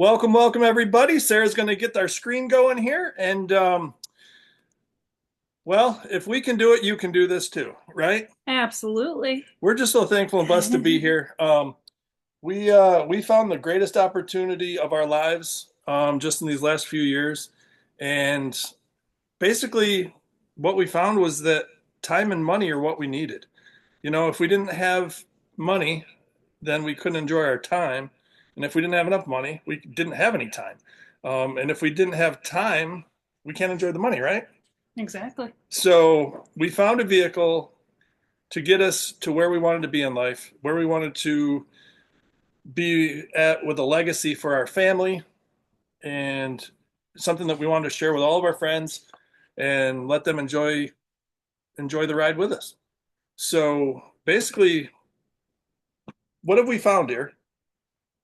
Welcome, welcome, everybody. Sarah's going to get our screen going here. Well, if we can do it, you can do this too, right? Absolutely. We're just so thankful and blessed to be here. We found the greatest opportunity of our lives just in these last few years. And basically, what we found was that time and money are what we needed. If we didn't have money, then we couldn't enjoy our time. And if we didn't have enough money, we didn't have any time. And if we didn't have time, we can't enjoy the money, right? Exactly. So we found a vehicle to get us to where we wanted to be in life, where we wanted to be at with a legacy for our family and something that we wanted to share with all of our friends and let them enjoy the ride with us. So basically, what have we found here?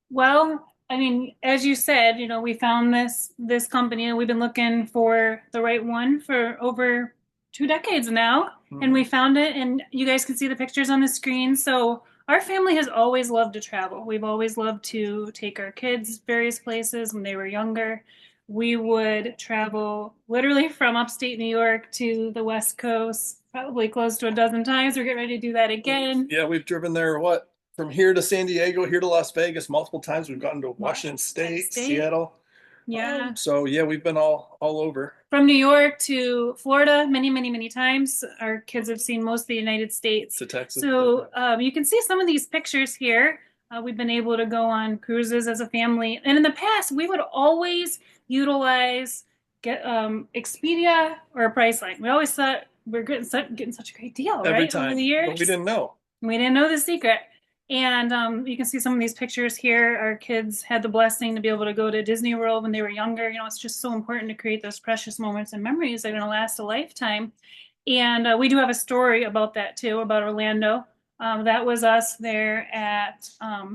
Well, I mean, as you said, we found this company and we've been looking for the right one for over 2 decades now, and we Mhm. found it, and you guys can see the pictures on the screen. So our family has always loved to travel. We've always loved to take our kids various places when they were younger. We would travel literally from upstate New York to the West Coast, probably close to a dozen times. We're getting ready to do that again. Yeah, we've driven there, what, from here to San Diego, here to Las Vegas multiple times. We've gotten to Washington Washington State, State. Seattle. Yeah. So yeah, we've been all over. From New York to Florida many, many, many times. Our kids have seen most of the United States. To Texas. So you can see some of these pictures here. We've been able to go on cruises as a family. And in the past, we would always utilize get Expedia or Priceline. We always thought we're getting such a great deal, Every right? Over the time, but we years. didn't know. We didn't know the secret. And you can see some of these pictures here. Our kids had the blessing to be able to go to Disney World when they were younger. It's just so important to create those precious moments and memories that are going to last a lifetime. And we do have a story about that too, about Orlando. That was us there at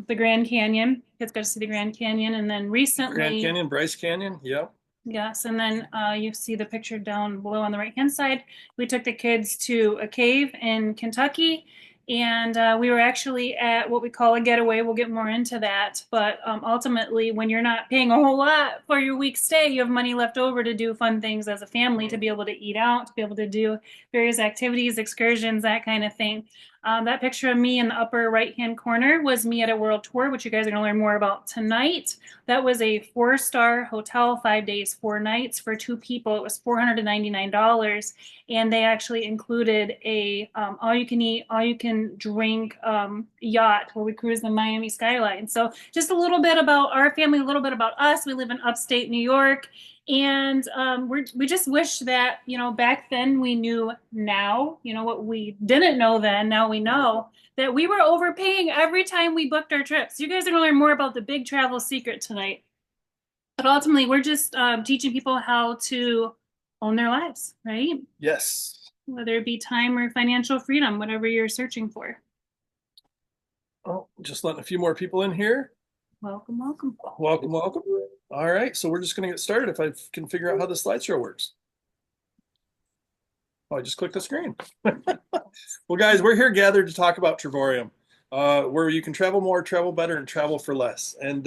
the Grand Canyon. Kids got to see the Grand Canyon. And then Grand recently, Canyon, Bryce Canyon. Yep. yes, and then you see the picture down below on the right-hand side. We took the kids to a cave in Kentucky, and we were actually at what we call a getaway. We'll get more into that. But ultimately, when you're not paying a whole lot for your week stay, you have money left over to do fun things as a family, to be able to eat out, to be able to do various activities, excursions, that kind of thing. That picture of me in the upper right-hand corner was me at a world tour, which you guys are going to learn more about tonight. That was a 4-star hotel, 5 days, 4 nights for two people. It was $499, and they actually included a all you can eat, all you can drink yacht where we cruised the Miami skyline. So just a little bit about our family, a little bit about us. We live in upstate New York. And we just wish that, back then we knew now, what we didn't know then, now we know that we were overpaying every time we booked our trips. You guys are going to learn more about the big travel secret tonight. But ultimately, we're just teaching people how to own their lives, right? Yes. Whether it be time or financial freedom, whatever you're searching for. Oh, just letting a few more people in here. Welcome, welcome. Welcome, welcome. All right, so we're just going to get started if I can figure out how the slideshow works. Oh, I just clicked the screen. Well, guys, we're here gathered to talk about Trevorium, where you can travel more, travel better, and travel for less. And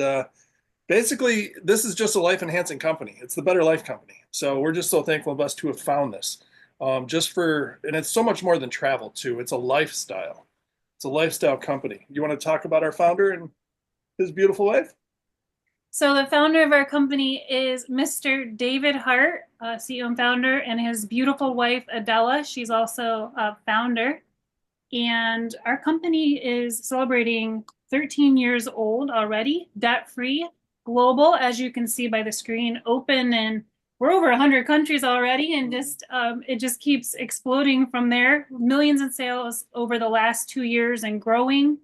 basically, this is just a life enhancing company. It's the Better Life Company. So we're just so thankful of us to have found this. And it's so much more than travel, too. It's a lifestyle. It's a lifestyle company. You want to talk about our founder and his beautiful wife? So the founder of our company is Mr. David Hart, CEO and founder, and his beautiful wife Adela. She's also a founder. And our company is celebrating 13 years old already, debt free, global, as you can see by the screen, open, and we're over 100 countries already. And just it just keeps exploding from there. Millions in sales over the last 2 years and growing.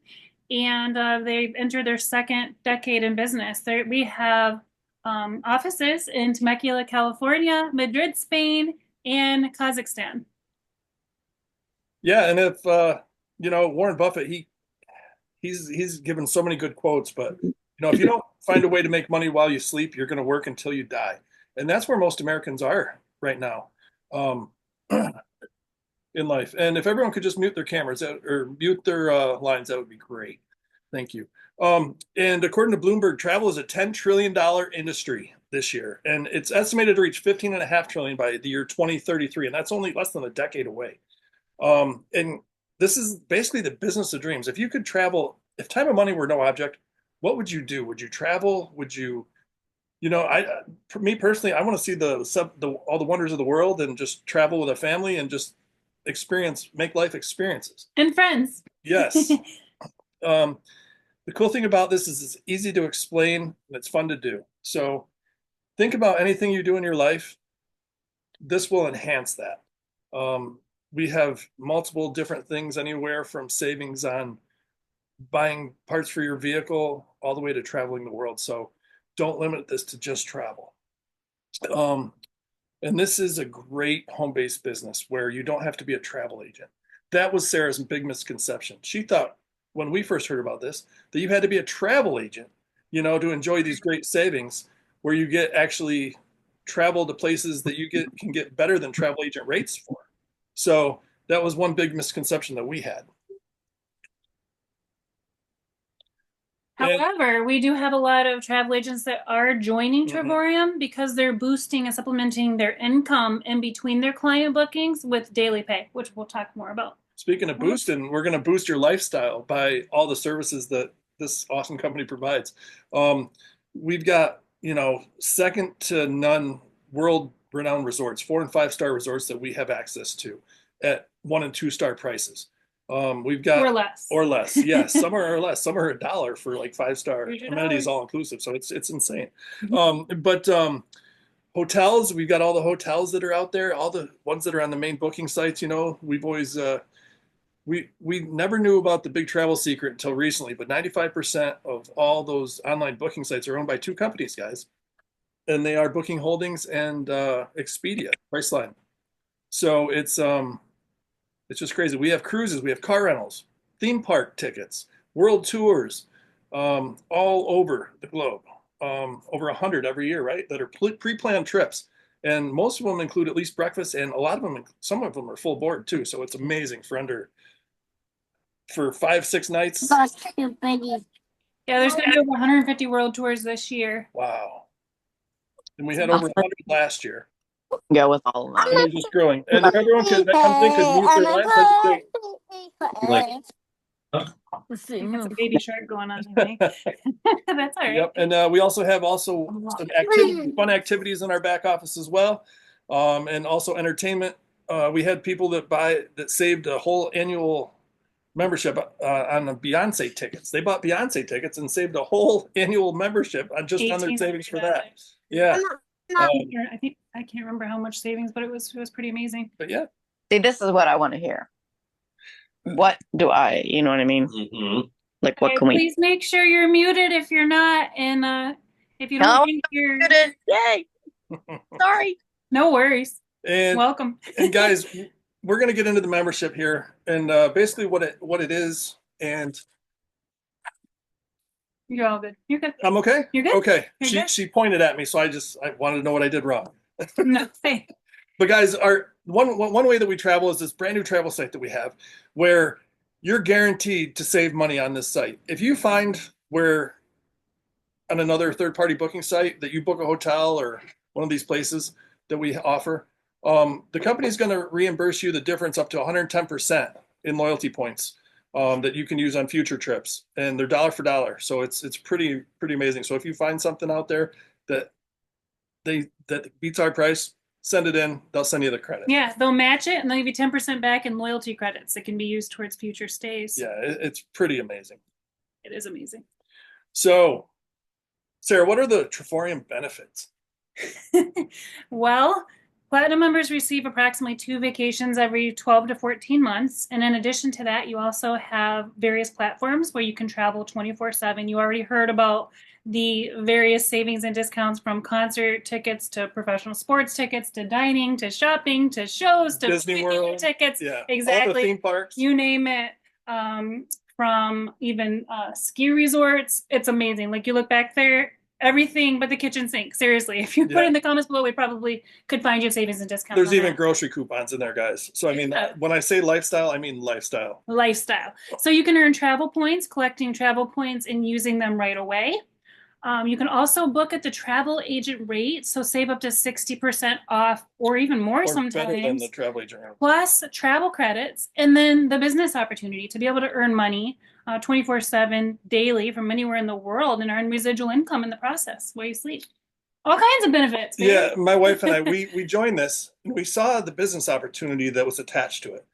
And they've entered their second decade in business. We have offices in Temecula, California, Madrid, Spain, and Kazakhstan. Yeah, and if Warren Buffett, he's given so many good quotes, but if you don't find a way to make money while you sleep, you're going to work until you die, and that's where most Americans are right now, um, in life. And if everyone could just mute their cameras or mute their lines, that would be great. Thank you. And according to Bloomberg, travel is a $10 trillion industry this year, and it's estimated to reach 15.5 trillion by the year 2033, and that's only less than a decade away. And this is basically the business of dreams. If you could travel, if time and money were no object, what would you do? Would you travel? Would you, I, for me personally, I want to see all the wonders of the world and just travel with a family and just make life experiences. And friends. Yes. Um, the cool thing about this is it's easy to explain and it's fun to do. So think about anything you do in your life. This will enhance that. We have multiple different things, anywhere from savings on buying parts for your vehicle all the way to traveling the world. So don't limit this to just travel. Um, and this is a great home-based business where you don't have to be a travel agent. That was Sarah's big misconception. She thought when we first heard about this that you had to be a travel agent, to enjoy these great savings where you get actually travel to places that can get better than travel agent rates for. So that was one big misconception that we had. However, we do have a lot of travel agents that are joining Mhm. Trevorium because they're boosting and supplementing their income in between their client bookings with daily pay, which we'll talk more about. Speaking of boosting, we're going to boost your lifestyle by all the services that this awesome company provides. We've got, second to none world renowned resorts, 4 and 5 star resorts that we have access to at 1 and 2 star prices. We've got Or less. or less. Yes, some are or less. Some are $1 for like 5 star amenities $300. all inclusive. So it's insane. But hotels, we've got all the hotels that are out there, all the ones that are on the main booking sites. We've always we never knew about the big travel secret until recently, but 95% of all those online booking sites are owned by two companies, guys, and they are Booking Holdings and Expedia, Priceline. So it's just crazy. We have cruises, we have car rentals, theme park tickets, world tours, all over the globe, over 100 every year, right? That are pre-planned trips. And most of them include at least breakfast, and a lot of them, some of them are full board too. So it's amazing for 5, 6 nights. Yeah, there's going to be over 150 world tours this year. Wow. And we had over 100 last year. Go with all of And them. they're just growing. And everyone that comes in could move their lines. Like, I think it's a baby shark going on, I think. That's all right. Yep. And we also have some fun activities in our back office as well. And also entertainment. We had people that saved a whole annual membership on the Beyonce tickets. They bought Beyonce tickets and saved a whole annual membership on their savings for that. Yeah. I can't remember how much savings, but it was pretty amazing. But yeah. see, this is what I want to hear. What do I, you know what I mean? Mm-hmm. Like, what can Please make sure you're muted if you're not, and if you don't think you're muted. Yay! Sorry. No worries. And welcome. And guys, we're going to get into the membership here, and basically what it is. And you're all good. You're good. I'm okay. You're good. Okay. You're She pointed at me, so I wanted to know what I did wrong. No, hey. But guys, our one way that we travel is this brand new travel site that we have, where you're guaranteed to save money on this site. If you find where on another third-party booking site that you book a hotel or one of these places that we offer, the company is going to reimburse you the difference up to 110% in loyalty points that you can use on future trips, and they're dollar for dollar. So it's pretty amazing. So if you find something out there that beats our price, send it in. They'll send you the credit. Yeah, they'll match it and they'll give you 10% back in loyalty credits that can be used towards future stays. Yeah, it's pretty amazing. It is amazing. So, Sarah, what are the Trevorium benefits? Well, Platinum members receive approximately 2 vacations every 12 to 14 months. And in addition to that, you also have various platforms where you can travel 24/7. You already heard about the various savings and discounts, from concert tickets to professional sports tickets to dining to shopping to shows to Disney World tickets. Yeah, exactly. All the theme parks. You name it. From even ski resorts. It's amazing. Like, you look back there everything but the kitchen sink. Seriously, if you put Yeah. in the comments below, we probably could find you savings and discounts There's on even that. grocery coupons in there, guys. So I mean, Yeah. when I say lifestyle, I mean lifestyle. Lifestyle. So you can earn travel points, collecting travel points and using them right away. You can also book at the travel agent rate, so save up to 60% off or even more Or better than the sometimes, travel agent. plus travel credits, and then the business opportunity to be able to earn money 24/7 daily from anywhere in the world and earn residual income in the process while you sleep. All kinds of benefits, baby. Yeah, my wife and I, we joined this, and we saw the business opportunity that was attached to it.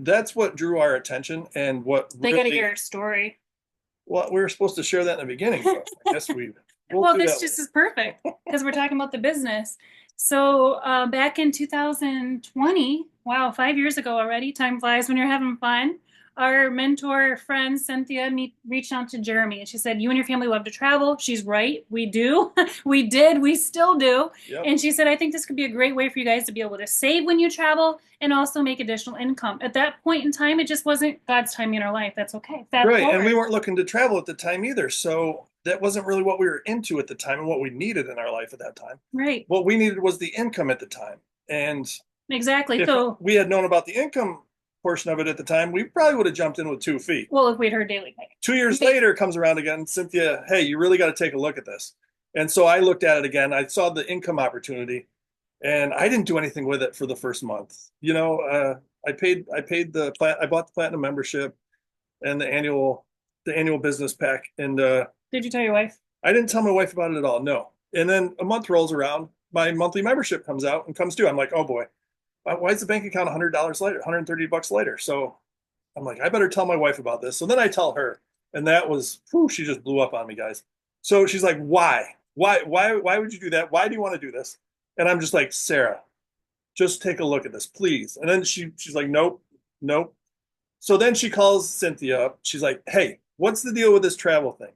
That's what drew our attention, and what They got to really, hear our story. well, we were supposed to share that in the beginning, but I guess we'll Well, do this that just later. is perfect because we're talking about the business. So back in 2020, wow, 5 years ago already, time flies when you're having fun. Our mentor friend Cynthia reached out to Jeremy and she said, "You and your family love to travel." She's right. We do. We did. We still do. Yep. And she said, "I think this could be a great way for you guys to be able to save when you travel and also make additional income." At that point in time, it just wasn't God's timing in our life. That's okay. Fast Right, and forward. we weren't looking to travel at the time either, so that wasn't really what we were into at the time and what we needed in our life at that time. Right. What we needed was the income at the time, and Exactly. if So, we had known about the income portion of it at the time, we probably would have jumped in with 2 feet. well, if we'd heard daily pay. 2 years later, comes around again, Cynthia, hey, you really got to take a look at this. And so I looked at it again. I saw the income opportunity, and I didn't do anything with it for the first month. I bought the platinum membership and the annual business pack, and Did you tell your wife? I didn't tell my wife about it at all. No. And then a month rolls around, my monthly membership comes out and comes due. I'm like, oh boy, why is the bank account $100 later, $130 later? So I'm like, I better tell my wife about this. So then I tell her, and that was, whew, she just blew up on me, guys. So she's like, why? Why would you do that? Why do you want to do this? And I'm just like, Sarah, just take a look at this, please. And then she's like, nope, nope. So then she calls Cynthia up. She's like, hey, what's the deal with this travel thing?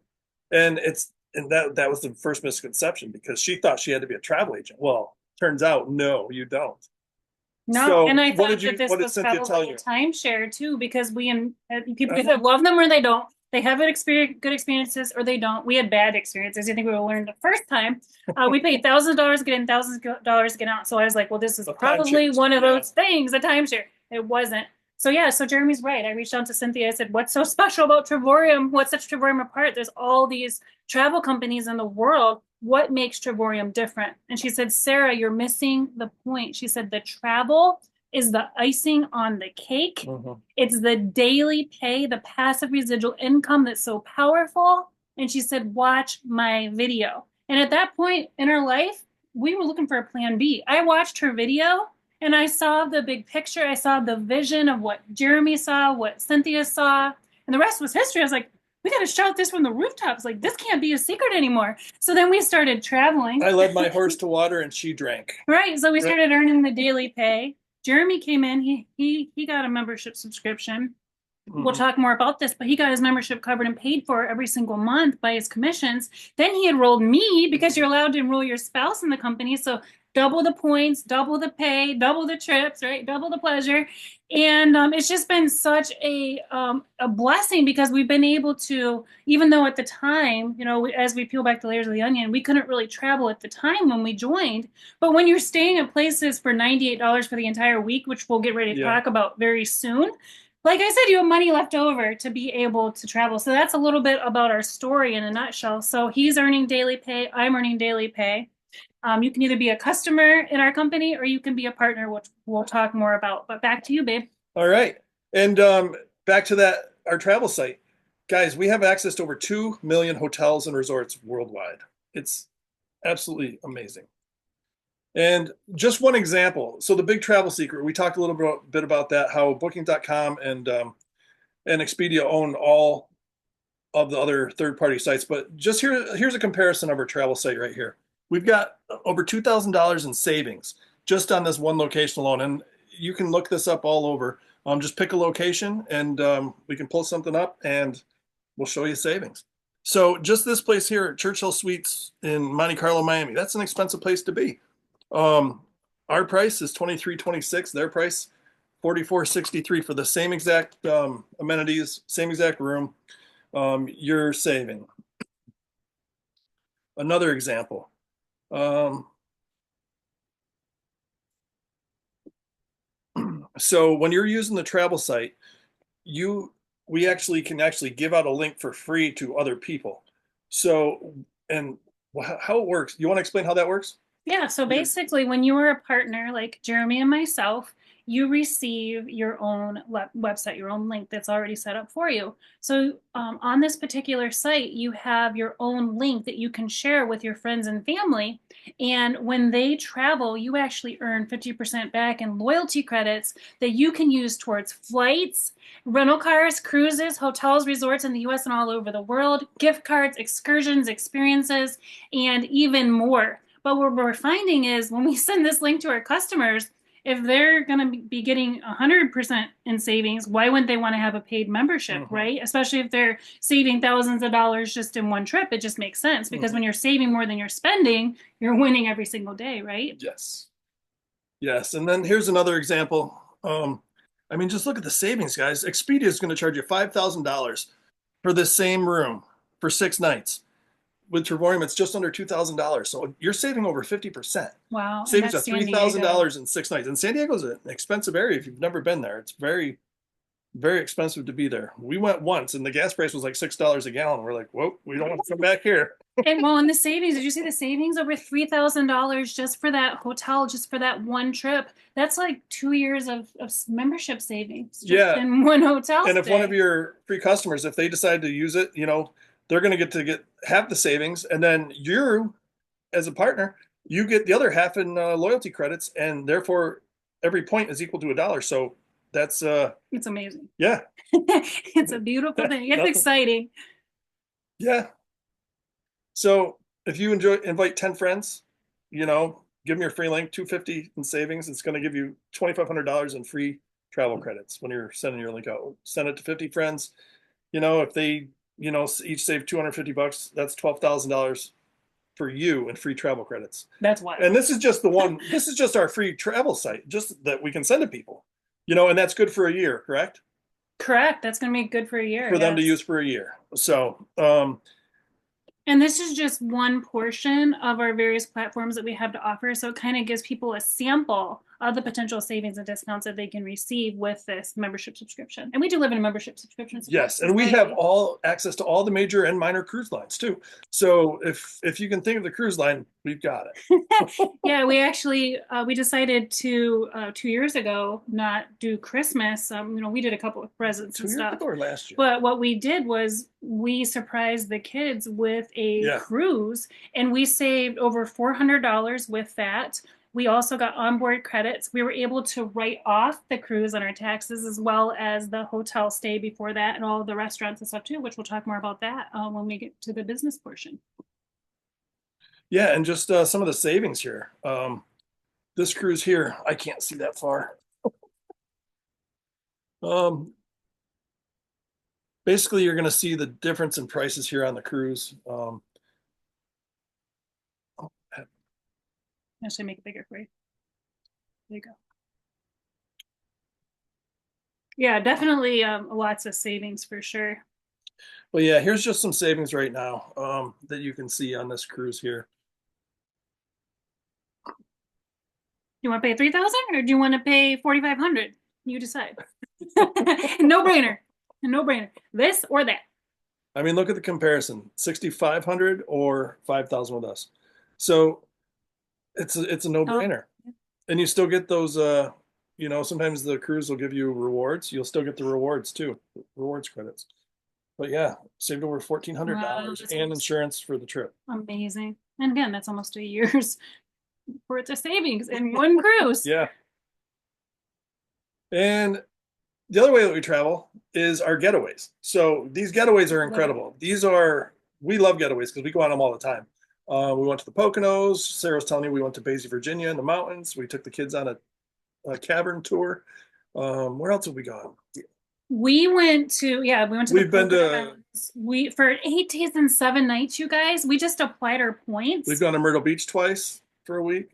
And that was the first misconception because she thought she had to be a travel agent. Well, turns out, no, you don't. No, So and I what thought did that this what did was Cynthia tell probably you? a timeshare too, because people Uh-huh. either love them or they don't. They have good experiences or they don't. We had bad experiences. I think we will learn the first time. We paid $1,000 to get in, $1,000 to get out. So I was like, well, this is A probably timeshare. one of Yeah. those things, a timeshare. It wasn't. So yeah, so Jeremy's right. I reached out to Cynthia. I said, "What's so special about Trevorium? What sets Trevorium apart? There's all these travel companies in the world. What makes Trevorium different?" And she said, "Sarah, you're missing the point." She said, "The travel is the icing on the cake. Mhm. It's the daily pay, the passive residual income that's so powerful." And she said, "Watch my video." And at that point in her life, we were looking for a plan B. I watched her video and I saw the big picture. I saw the vision of what Jeremy saw, what Cynthia saw, and the rest was history. I was like, we got to shout this from the rooftops. Like, this can't be a secret anymore. So then we started traveling. I led my horse to water and she drank. Right. So we Right. started earning the daily pay. Jeremy came in. He got a membership subscription. We'll talk more about this, but he got his membership covered and paid for every single month by his commissions. Then he enrolled me because you're allowed to enroll your spouse in the company. So double the points, double the pay, double the trips, right? Double the pleasure. And it's just been such a blessing because we've been able to, even though at the time, as we peel back the layers of the onion, we couldn't really travel at the time when we joined. But when you're staying at places for $98 for the entire week, which we'll get ready to talk about very soon, like I said, you have money left over to be able to travel. So that's a little bit about our story in a nutshell. So he's earning daily pay. I'm earning daily pay. You can either be a customer in our company or you can be a partner, which we'll talk more about. But back to you, babe. All right. And back to our travel site. Guys, we have access to over 2 million hotels and resorts worldwide. It's absolutely amazing. And just one example. So the big travel secret, we talked a little bit about that, how booking.com and Expedia own all of the other third-party sites. But just here's a comparison of our travel site right here. We've got over $2,000 in savings just on this one location alone. And you can look this up all over. Just pick a location and we can pull something up and we'll show you savings. So just this place here, Churchill Suites in Monte Carlo, Miami, that's an expensive place to be. Our price is $23.26. Their price $44.63 for the same exact amenities, same exact room. You're saving. Another example. Um, so when you're using the travel site, you we actually can actually give out a link for free to other people. So, and how it works, you want to explain how that works? Yeah, so You're- basically, when you are a partner like Jeremy and myself, you receive your own website, your own link that's already set up for you. So on this particular site, you have your own link that you can share with your friends and family. And when they travel, you actually earn 50% back in loyalty credits that you can use towards flights, rental cars, cruises, hotels, resorts in the US and all over the world, gift cards, excursions, experiences, and even more. But what we're finding is when we send this link to our customers, if they're going to be getting 100% in savings, why wouldn't they want to have a paid membership, right? Especially if they're saving thousands of dollars just in one trip, it just makes sense because when you're saving more than you're spending, you're winning every single day, right? Yes. Yes. And then here's another example. I mean, just look at the savings, guys. Expedia is going to charge you $5,000 for this same room for 6 nights. With Trevorium, it's just under $2,000. So you're saving over 50%. Wow. And Savings that's of San Diego. $3,000 in 6 nights. And San Diego's an expensive area if you've never been there. It's very, very expensive to be there. We went once and the gas price was like $6 a gallon. We're like, whoa, we don't want to come back here. And well, in the savings, did you see the savings over $3,000 just for that hotel, just for that one trip? That's like 2 years of membership savings just Yeah. in one hotel And if one stay. of your free customers, if they decide to use it, they're going to get half the savings. And then you, as a partner, you get the other half in loyalty credits. And therefore, every point is equal to $1. So that's, It's amazing. yeah. It's a beautiful thing. It's Nothing. exciting. Yeah. So if you invite 10 friends, give them your free link, $250 in savings. It's going to give you $2,500 in free travel credits when you're sending your link out. Send it to 50 friends. If they, each save $250, that's $12,000 for you in free travel credits. That's why. And this is just this is just our free travel site, just that we can send to people, and that's good for a year, correct? Correct. That's going to be good for a year. For them to yes. use for a year. So, And this is just one portion of our various platforms that we have to offer. So it kind of gives people a sample of the potential savings and discounts that they can receive with this membership subscription. And we do live in a membership subscription. yes, and we have all access to all the major and minor cruise lines too. So if you can think of the cruise line, we've got it. Yeah, we actually we decided to 2 years ago not do Christmas. We did a couple of presents 2 and years stuff. ago or last year? But what we did was we surprised the kids with a cruise, and we saved over $400 with that. We also got onboard credits. We were able to write off the cruise on our taxes as well as the hotel stay before that and all of the restaurants and stuff too, which we'll talk more about that when we get to the business portion. Yeah, and just some of the savings here. This cruise here, I can't see that far. Basically, you're going to see the difference in prices here on the cruise. Actually, make it bigger for you. There you go. Yeah, definitely lots of savings for sure. Well, yeah, here's just some savings right now that you can see on this cruise here. You want to pay 3,000 or do you want to pay 4,500? You decide. No brainer. No brainer. This or that. I mean, look at the comparison: 6,500 or 5,000 with us. So it's a no-brainer, and you still get those. Sometimes the cruise will give you rewards. You'll still get the rewards too, rewards credits. But yeah, saved over $1,400 and insurance for the trip. Amazing. And again, that's almost a year's worth of savings in one cruise. Yeah. And the other way that we travel is our getaways. So these getaways are incredible. We love getaways because we go on them all the time. We went to the Poconos. Sarah was telling me we went to Pease, Virginia in the mountains. We took the kids on a cavern tour. Where else have we gone? We went to We've been to for 8 days and 7 nights, you guys. We just applied our points. We've gone to Myrtle Beach twice for a week.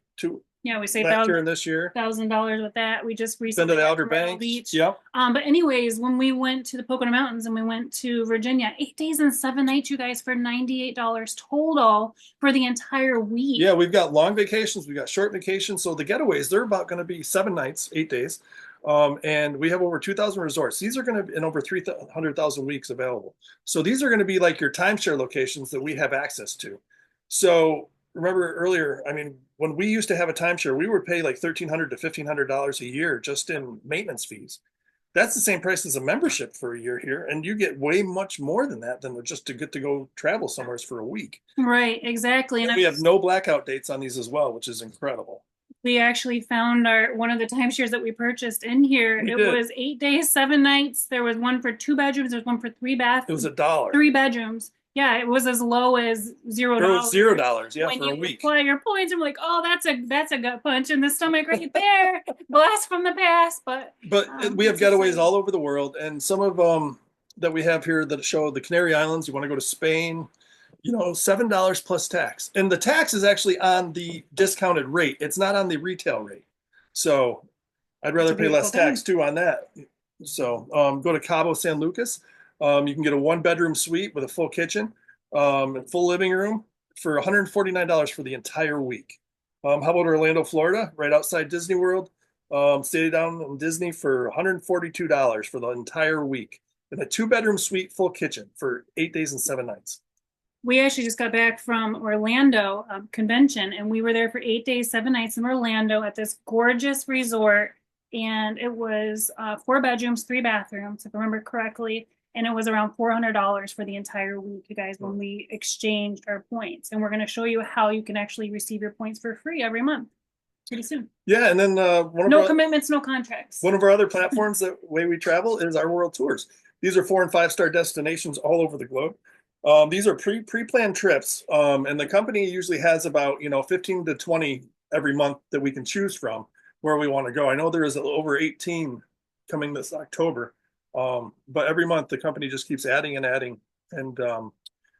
Yeah, we saved last year and this year. $1,000 with that. We just Been recently to the got Outer to Myrtle Banks. Beach. Yep. But anyways, when we went to the Pocono Mountains and we went to Virginia, 8 days and 7 nights, you guys, for $98 total for the entire week. Yeah, we've got long vacations, we've got short vacations. So the getaways, they're about going to be 7 nights, 8 days. And we have over 2,000 resorts. These are going to be in over 300,000 weeks available. So these are going to be like your timeshare locations that we have access to. So remember earlier, I mean, when we used to have a timeshare, we would pay like $1,300 to $1,500 a year just in maintenance fees. That's the same price as a membership for a year here, and you get way much more than that than just to get to go travel somewhere for a week. Right, exactly. And we have no blackout dates on these as well, which is incredible. We actually found one of the timeshares that we purchased in here. We It did. was 8 days, 7 nights. There was one for 2 bedrooms. There's one for 3 It was $1. 3 bedrooms. Yeah, it was as low as $0. It was $0, yeah, when for a you week. apply your points, I'm like, oh, that's a gut punch in the stomach right there. Blast from the past, but we have it's getaways exciting. all over the world, and some of that we have here that show the Canary Islands. You want to go to Spain, you know, $7 plus tax, and the tax is actually on the discounted rate. It's not on the retail rate. So I'd rather pay less tax too on that. So go to Cabo San Lucas. You can get a 1-bedroom suite with a full kitchen, and full living room for $149 for the entire week. How about Orlando, Florida, right outside Disney World? Stay down in Disney for $142 for the entire week, and a 2-bedroom suite, full kitchen for 8 days and 7 nights. We actually just got back from Orlando convention, and we were there for 8 days, 7 nights in Orlando at this gorgeous resort. And it was 4 bedrooms, 3 bathrooms, if I remember correctly. And it was around $400 for the entire week, you guys, when we exchanged our points. And we're going to show you how you can actually receive your points for free every month pretty soon. Yeah, and then no commitments, no contracts. One of our other platforms that way we travel is our world tours. These are 4- and 5-star destinations all over the globe. These are pre-planned trips, and the company usually has about 15 to 20 every month that we can choose from where we want to go. I know there is over 18 coming this October, but every month the company just keeps adding and adding. And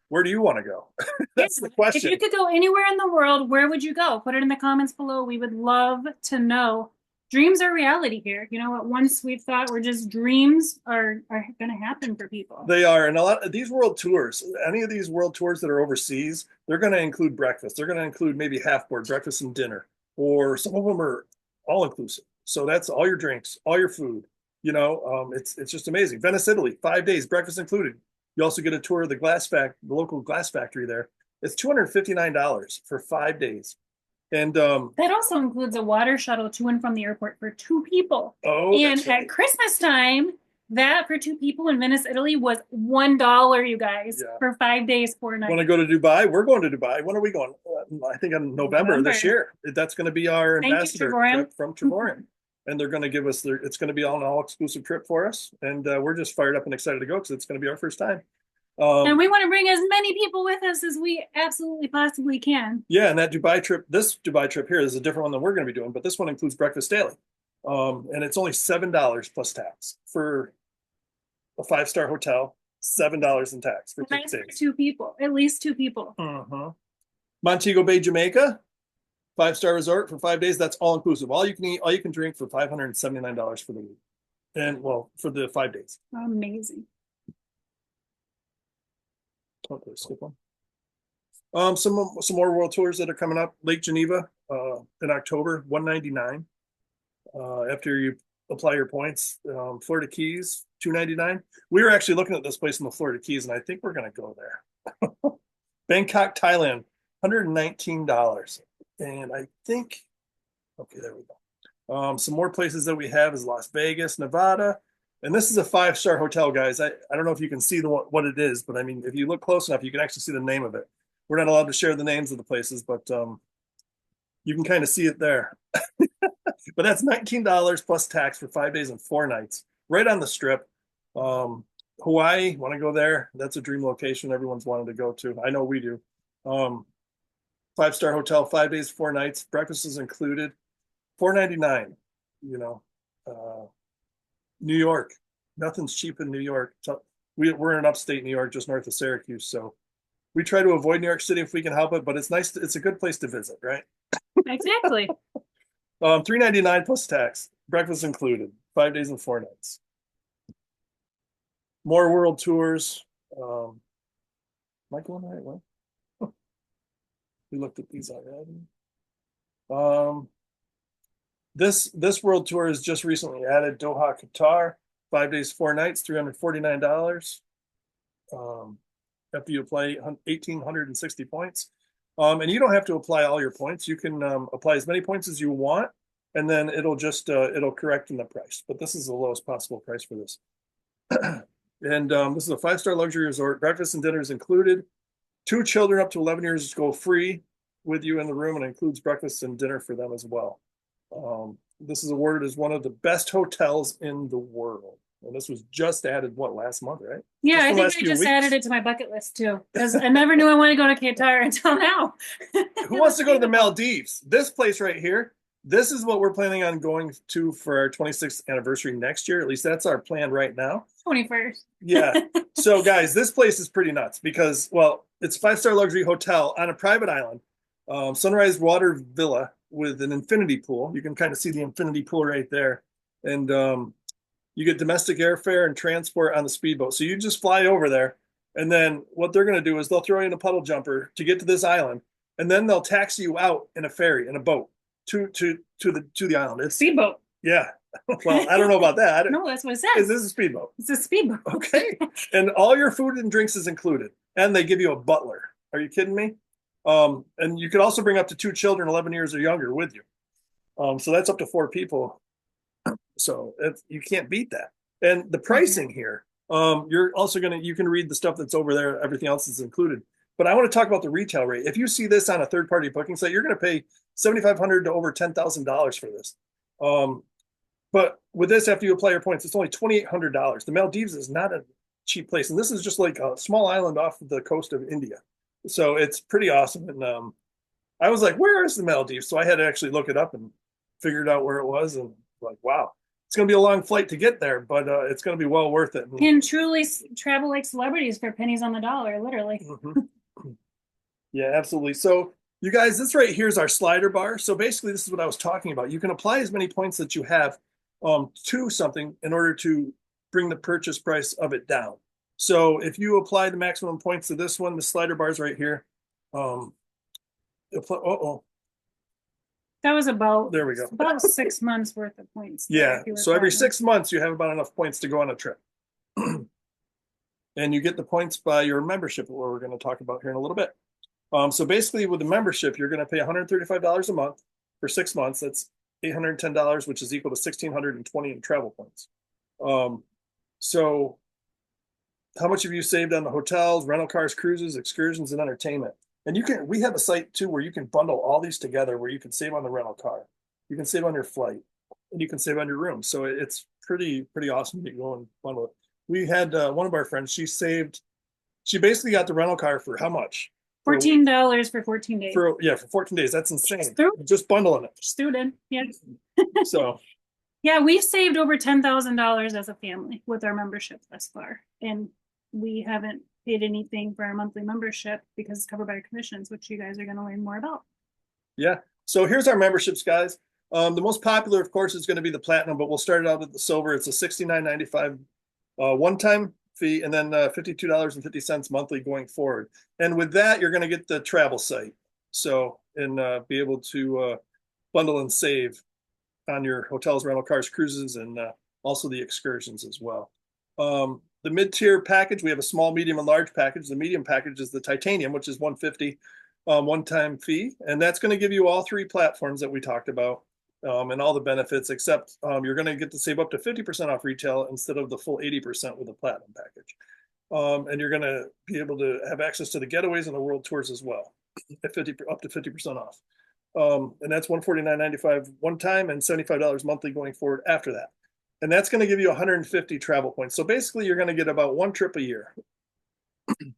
where do you want to go? That's the question. If you could go anywhere in the world, where would you go? Put it in the comments below. We would love to know. Dreams are reality here. You know what? Once we've thought we're just dreams are going to happen for people. They are. And a lot of these world tours, any of these world tours that are overseas, they're going to include breakfast. They're going to include maybe half board, breakfast and dinner, or some of them are all inclusive. So that's all your drinks, all your food. It's just amazing. Venice, Italy, 5 days, breakfast included. You also get a tour of the local glass factory there. It's $259 for 5 days. And that also includes a water shuttle to and from the airport for 2 people. Oh, and at Christmas time, that for 2 people in Venice, Italy was $1, you guys, for 5 days, 4 nights. Want to go to Dubai? We're going to Dubai. When are we going? I think in November this year. That's going to be our ambassador trip from Trevorian. And they're going to give us it's going to be an all-exclusive trip for us. And we're just fired up and excited to go because it's going to be our first time. And we want to bring as many people with us as we absolutely possibly can. Yeah, and that this Dubai trip here is a different one than we're going to be doing, but this one includes breakfast daily. And it's only $7 plus tax for a 5-star hotel, $7 in tax for 6 days. 2 people, at least 2 people. Montego Bay, Jamaica, 5-star resort for 5 days. That's all inclusive. All you can eat, all you can drink for $579 for the week. And for the 5 days. Amazing. Okay, skip one. Some more world tours that are coming up. Lake Geneva in October, $199. After you apply your points. Florida Keys, $299. We were actually looking at this place in the Florida Keys, and I think we're going to go there. Bangkok, Thailand, $119. And I think, okay, there we go. Some more places that we have is Las Vegas, Nevada. And this is a 5-star hotel, guys. I don't know if you can see what it is, but I mean, if you look close enough, you can actually see the name of it. We're not allowed to share the names of the places, but you can kind of see it there. But that's $19 plus tax for 5 days and 4 nights, right on the strip. Hawaii, want to go there? That's a dream location everyone's wanted to go to. I know we do. 5-star hotel, 5 days, 4 nights. Breakfast is included. $499. New York, nothing's cheap in New York. We're in upstate New York, just north of Syracuse. So we try to avoid New York City if we can help it, but it's nice. It's a good place to visit, right? Exactly. $3.99 plus tax, breakfast included, 5 days and 4 nights. More world tours. Am I going the right way? We looked at these already. This world tour is just recently added. Doha, Qatar, 5 days, 4 nights, $349. After you apply 1,860 points. And you don't have to apply all your points. You can apply as many points as you want, and then it'll just it'll correct in the price. But this is the lowest possible price for this. And this is a 5-star luxury resort. Breakfast and dinner is included. 2 children up to 11 years go free with you in the room, and includes breakfast and dinner for them as well. This is awarded as one of the best hotels in the world. And this was just added, what, last month, right? Yeah, Just I the think last I few just weeks. added it to my bucket list too, because I never knew I wanted to go to Qatar until now. Who wants to go to the Maldives? This place right here, this is what we're planning on going to for our 26th anniversary next year. At least that's our plan right now. 21st. Yeah. So guys, this place is pretty nuts because, well, it's a 5-star luxury hotel on a private island, sunrise water villa with an infinity pool. You can kind of see the infinity pool right there. And you get domestic airfare and transport on the speedboat. So you just fly over there. And then what they're going to do is they'll throw you in a puddle jumper to get to this island. And then they'll taxi you out in a ferry, in a boat to the island. It's, Speedboat. yeah. Well, I don't know about that. No, that's what it Is says. this a speedboat? It's a speedboat. Okay. And all your food and drinks is included. And they give you a butler. Are you kidding me? And you could also bring up to 2 children, 11 years or younger, with you. So that's up to 4 people. So you can't beat that. And the pricing here, you're also you can read the stuff that's over there. Everything else is included. But I want to talk about the retail rate. If you see this on a third-party booking site, you're going to pay $7,500 to over $10,000 for this. But with this, after you apply your points, it's only $2,800. The Maldives is not a cheap place. And this is just like a small island off the coast of India. So it's pretty awesome. And I was like, where is the Maldives? So I had to actually look it up and figured out where it was. And like, wow, it's going to be a long flight to get there, but it's going to be well worth it. Can truly travel like celebrities for pennies on the dollar, literally. Mm-hmm. Yeah, absolutely. So you guys, this right here is our slider bar. So basically, this is what I was talking about. You can apply as many points that you have to something in order to bring the purchase price of it down. So if you apply the maximum points to this one, the slider bar is right here. That was about, there we go. About 6 months worth of points. Yeah. So every 6 months, you have about enough points to go on a trip. And you get the points by your membership, what we're going to talk about here in a little bit. So basically, with the membership, you're going to pay $135 a month for 6 months. That's $810, which is equal to $1,620 in travel points. So how much have you saved on the hotels, rental cars, cruises, excursions, and entertainment? And we have a site too where you can bundle all these together, where you can save on the rental car, you can save on your flight, and you can save on your room. So it's pretty awesome to go and bundle it. We had one of our friends, she basically got the rental car for how much? $14 for 14 days. For 14 days. That's insane. Student. Just bundling it. Student, yeah. So yeah, we've saved over $10,000 as a family with our membership thus far. And we haven't paid anything for our monthly membership because it's covered by our commissions, which you guys are going to learn more about. Yeah. So here's our memberships, guys. The most popular, of course, is going to be the platinum, but we'll start it out with the silver. It's a $69.95 one-time fee, and then $52.50 monthly going forward. And with that, you're going to get the travel site. So, and be able to bundle and save on your hotels, rental cars, cruises, and also the excursions as well. The mid-tier package, we have a small, medium, and large package. The medium package is the titanium, which is $150 one-time fee. And that's going to give you all 3 platforms that we talked about. And all the benefits, except you're going to get to save up to 50% off retail instead of the full 80% with the platinum package. And you're going to be able to have access to the getaways and the world tours as well, at up to 50% off. And that's $149.95 one time and $75 monthly going forward after that. And that's going to give you 150 travel points. So basically, you're going to get about 1 trip a year.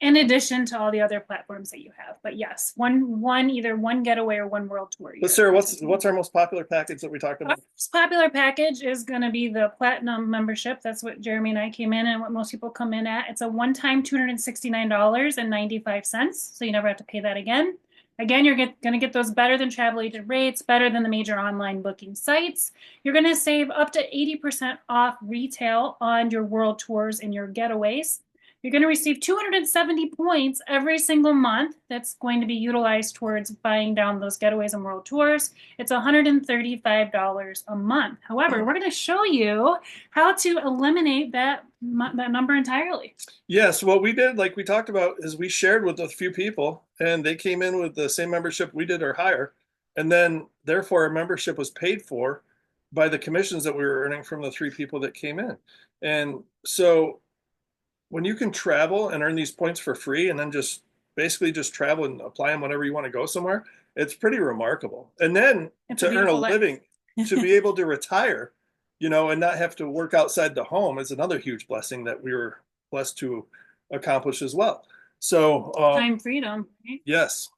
In addition to all the other platforms that you have. But yes, either one getaway or one world tour. But Sarah, what's our most popular package that we talked about? Our most popular package is going to be the platinum membership. That's what Jeremy and I came in and what most people come in at. It's a one-time $269.95. So you never have to pay that again. Again, you're going to get those better than travel agent rates, better than the major online booking sites. You're going to save up to 80% off retail on your world tours and your getaways. You're going to receive 270 points every single month. That's going to be utilized towards buying down those getaways and world tours. It's $135 a month. However, we're going to show you how to eliminate that number entirely. Yes, what we did, like we talked about, is we shared with a few people, and they came in with the same membership we did or higher, and then therefore our membership was paid for by the commissions that we were earning from the three people that came in. And so when you can travel and earn these points for free and then just basically just travel and apply them whenever you want to go somewhere, it's pretty remarkable. And then It's to earn a life. living, to be able to retire, and not have to work outside the home is another huge blessing that we were blessed to accomplish as well. So, Time freedom, right? yes,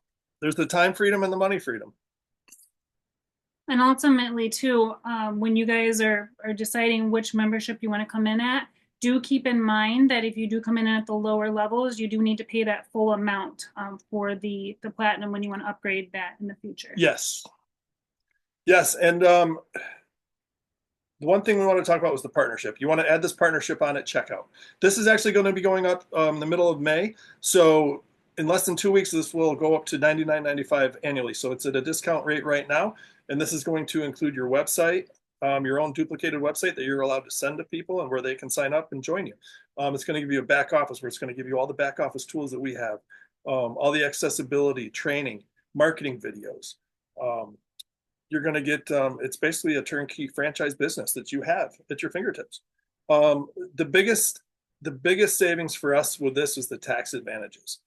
there's the time freedom and the money freedom. And ultimately, too, when you guys are deciding which membership you want to come in at, do keep in mind that if you do come in at the lower levels, you do need to pay that full amount for the platinum when you want to upgrade that in the future. Yes. Yes. And the one thing we want to talk about was the partnership. You want to add this partnership on at checkout. This is actually going to be going up the middle of May. So in less than 2 weeks, this will go up to $99.95 annually. So it's at a discount rate right now. And this is going to include your website, your own duplicated website that you're allowed to send to people and where they can sign up and join you. It's going to give you a back office where it's going to give you all the back office tools that we have, all the accessibility, training, marketing videos. You're going to get it's basically a turnkey franchise business that you have at your fingertips. The biggest savings for us with this is the tax advantages.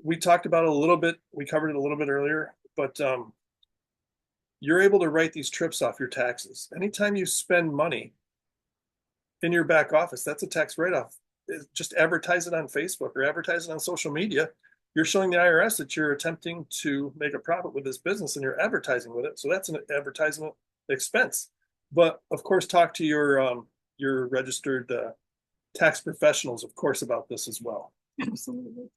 We talked about it a little bit. We covered it a little bit earlier, but you're able to write these trips off your taxes. Anytime you spend money in your back office, that's a tax write-off. Just advertise it on Facebook or advertise it on social media. You're showing the IRS that you're attempting to make a profit with this business and you're advertising with it. So that's an advertisement expense. But of course, talk to your registered tax professionals, of course, about this as well. Absolutely.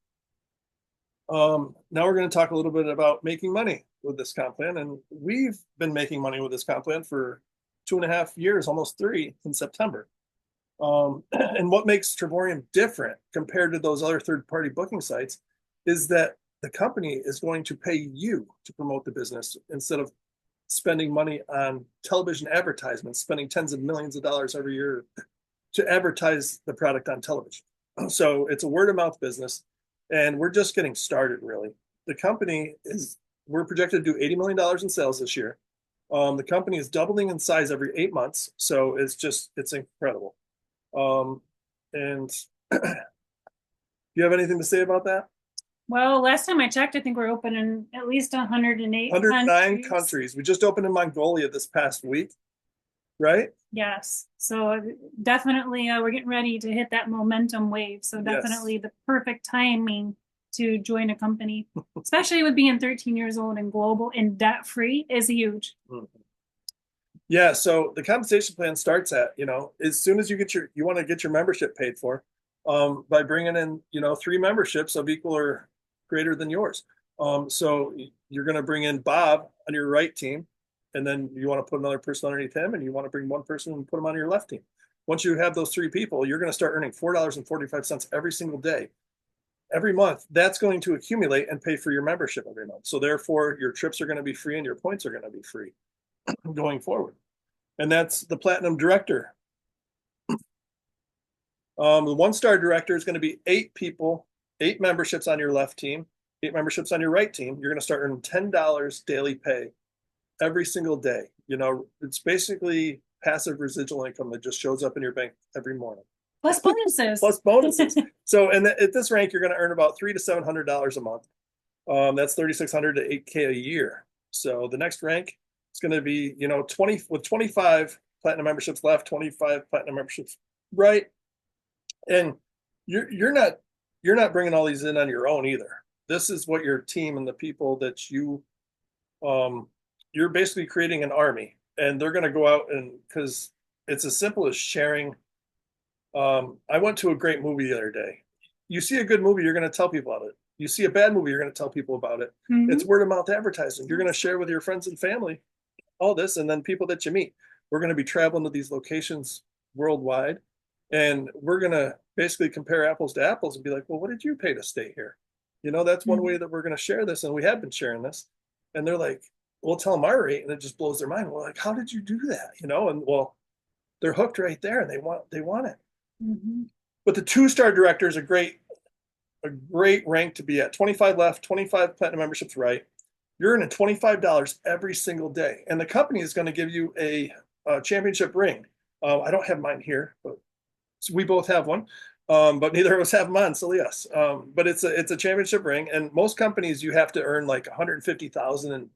Now we're going to talk a little bit about making money with this comp plan. And we've been making money with this comp plan for 2.5 years, almost 3 in September. And what makes Trevorium different compared to those other third-party booking sites is that the company is going to pay you to promote the business instead of spending money on television advertisements, spending tens of millions of dollars every year to advertise the product on television. So it's a word of mouth business, and we're just getting started, really. The company we're projected to do $80 million in sales this year. The company is doubling in size every 8 months, so it's incredible. And do you have anything to say about that? Well, last time I checked, I think we're open in at least 108 109 countries. We just opened in Mongolia this past week, right? Yes. So definitely we're getting ready to hit that momentum wave. So definitely the perfect timing to join a company, especially with being 13 years old and global and debt free is huge. Mm-hmm. Yeah. So the compensation plan starts at, as soon as you want to get your membership paid for, by bringing in, 3 memberships of equal or greater than yours. So you're going to bring in Bob on your right team, and then you want to put another person underneath him, and you want to bring one person and put them on your left team. Once you have those 3 people, you're going to start earning $4.45 every single day. Every month, that's going to accumulate and pay for your membership every month. So therefore, your trips are going to be free and your points are going to be free going forward. And that's the Platinum Director. The 1-star director is going to be 8 people, 8 memberships on your left team, 8 memberships on your right team. You're going to start earning $10 daily pay every single day. It's basically passive residual income that just shows up in your bank every morning. Plus bonuses. Plus bonuses. So, and at this rank, you're going to earn about $300 to $700 a month. That's $3,600 to $8K a year. So the next rank is going to be, 20 with 25 platinum memberships left, 25 platinum memberships right. And you're not bringing all these in on your own either. This is what your team and the people that you're basically creating an army, and they're going to go out, and because it's as simple as sharing. I went to a great movie the other day. You see a good movie, you're going to tell people about it. You see a bad movie, you're going to tell people about it. It's Mhm. word of mouth advertising. You're going to share with your friends and family all this, and then people that you meet. We're going to be traveling to these locations worldwide, and we're going to basically compare apples to apples and be like, well, what did you pay to stay here? That's one way Mhm. that we're going to share this, and we have been sharing this. And they're like, we'll tell them our rate, and it just blows their mind. We're like, how did you do that? And well, they're hooked right there, and they want it. Mhm. But the 2-star director is a great rank to be at. 25 left, 25 platinum memberships right. You're earning $25 every single day, and the company is going to give you a championship ring. I don't have mine here, but so we both have one, but neither of us have mine. So yes, but it's a championship ring, and most companies you have to earn like 150,000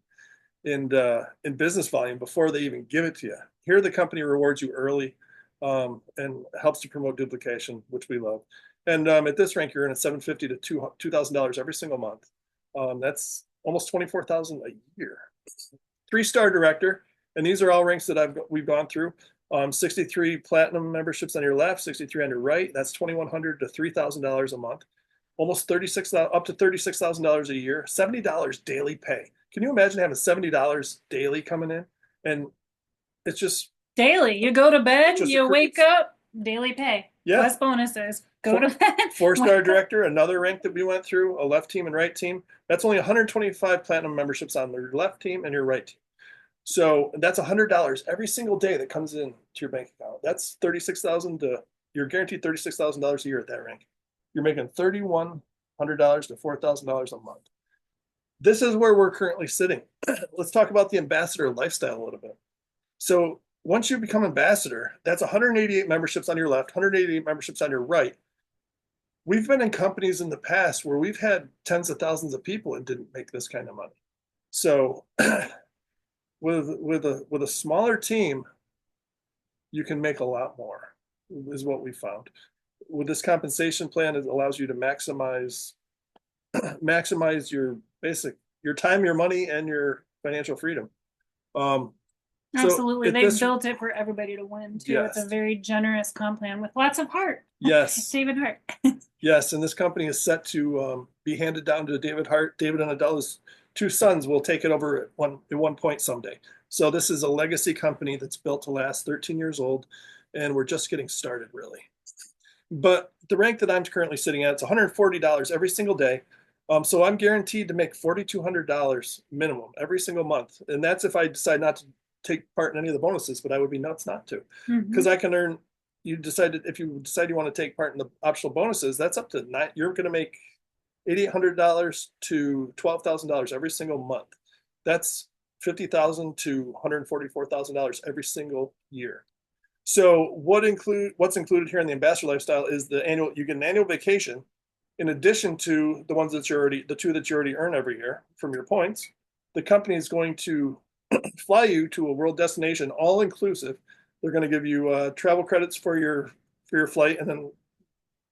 in business volume before they even give it to you. Here, the company rewards you early, and helps to promote duplication, which we love. And at this rank, you're earning $750 to $2,000 every single month. That's almost 24,000 a year. 3-star director, and these are all ranks that we've gone through. 63 platinum memberships on your left, 63 on your right. That's $2,100 to $3,000 a month. Almost 36 up to $36,000 a year. $70 daily pay. Can you imagine having $70 daily coming in? And it's just Daily. You go to bed, just you wake accrues. up, daily pay, Yeah. plus bonuses. Go Four, to bed. 4-star wake up. director, another rank that we went through, a left team and right team. That's only 125 platinum memberships on your left team and your right team. So that's $100 every single day that comes in to your bank account. That's 36,000 to you're guaranteed $36,000 a year at that rank. You're making $3,100 to $4,000 a month. This is where we're currently sitting. Let's talk about the ambassador lifestyle a little bit. So once you become ambassador, that's 188 memberships on your left, 188 memberships on your right. We've been in companies in the past where we've had tens of thousands of people and didn't make this kind of money. So with a smaller team, you can make a lot more, is what we found. With this compensation plan, it allows you to maximize your time, your money, and your financial freedom. Um, so Absolutely. at They've this, built it for everybody to win, too. It's a yes, very generous comp plan with lots of heart. yes, David Hart. yes, and this company is set to be handed down to David Hart. David and Adela's 2 sons will take it over at one point someday. So this is a legacy company that's built to last, 13 years old, and we're just getting started, really. But the rank that I'm currently sitting at, it's $140 every single day. So I'm guaranteed to make $4,200 minimum every single month, and that's if I decide not to take part in any of the bonuses. But I would be nuts not to, because Mhm. I can earn. If you decide you want to take part in the optional bonuses, that's up to nine. You're going to make $8,800 to $12,000 every single month. That's $50,000 to $144,000 every single year. So what's included here in the ambassador lifestyle is you get an annual vacation in addition to the two that you already earn every year from your points. The company is going to fly you to a world destination, all inclusive. They're going to give you travel credits for your flight, and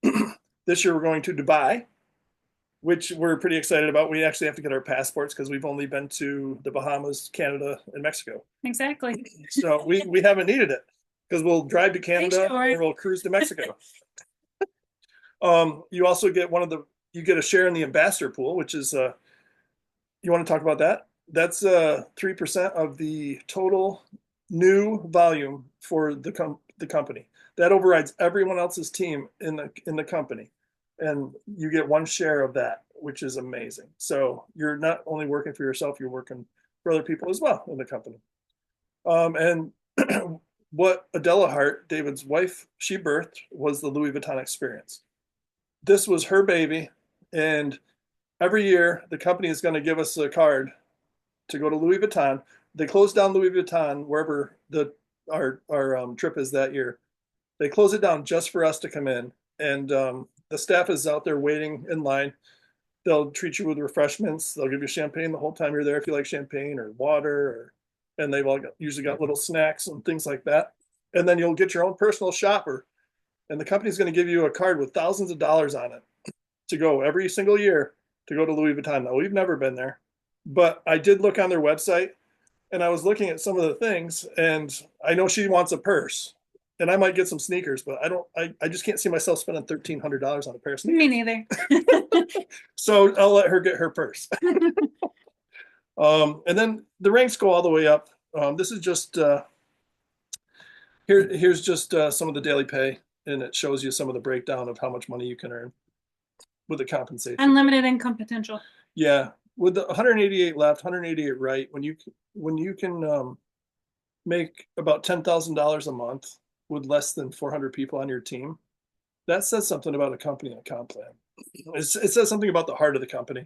then this year we're going to Dubai, which we're pretty excited about. We actually have to get our passports because we've only been to the Bahamas, Canada, and Mexico. Exactly. So we haven't needed it because we'll drive to Thanks, Canada Tori. or we'll cruise to Mexico. You also get you get a share in the ambassador pool, which is you want to talk about that? That's 3% of the total new volume for the company. That overrides everyone else's team in the company, and you get one share of that, which is amazing. So you're not only working for yourself, you're working for other people as well in the company. And what Adela Hart, David's wife, she birthed was the Louis Vuitton experience. This was her baby, and every year the company is going to give us a card to go to Louis Vuitton. They close down Louis Vuitton wherever our trip is that year. They close it down just for us to come in, and the staff is out there waiting in line. They'll treat you with refreshments. They'll give you champagne the whole time you're there if you like champagne or water, and they've usually got little snacks and things like that. And then you'll get your own personal shopper, and the company's going to give you a card with thousands of dollars on it to go every single year to go to Louis Vuitton. Now, we've never been there, but I did look on their website, and I was looking at some of the things, and I know she wants a purse. and I might get some sneakers, but I don't. I just can't see myself spending $1,300 on a pair of Me sneakers. neither. So I'll let her get her purse. And then the ranks go all the way up. This is just here's just some of the daily pay, and it shows you some of the breakdown of how much money you can earn with the compensation. Unlimited income potential. Yeah, with the 188 left, 188 right, when you can make about $10,000 a month with less than 400 people on your team, that says something about a company and a comp plan. It says something about the heart of the company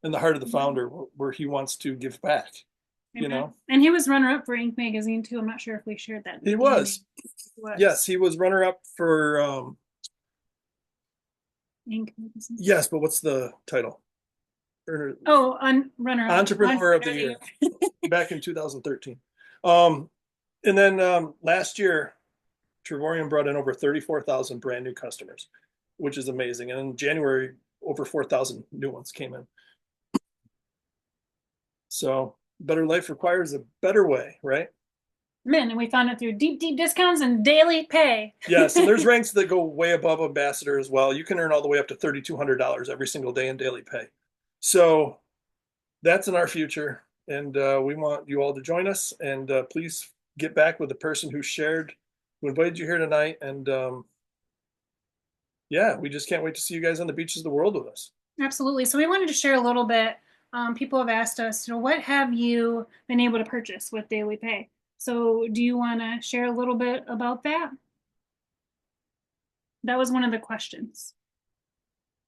and the heart of the founder, where he wants to give back. You know, and he was runner up for Inc. magazine too. I'm not sure if we shared that. he was. Yes, he was runner up for Inc. magazine. yes, but what's the title? Oh, runner up. Entrepreneur of the Year back in 2013. And then last year, Trevorian brought in over 34,000 brand new customers, which is amazing. And in January, over 4,000 new ones came in. So better life requires a better way, right? Man, and we found it through deep, deep discounts and daily pay. Yes, and there's ranks that go way above ambassador as well. You can earn all the way up to $3,200 every single day in daily pay. So that's in our future, and we want you all to join us. And please get back with the person who invited you here tonight. And yeah, we just can't wait to see you guys on the beaches of the world with us. Absolutely. So we wanted to share a little bit. People have asked us, what have you been able to purchase with daily pay? So do you want to share a little bit about that? That was one of the questions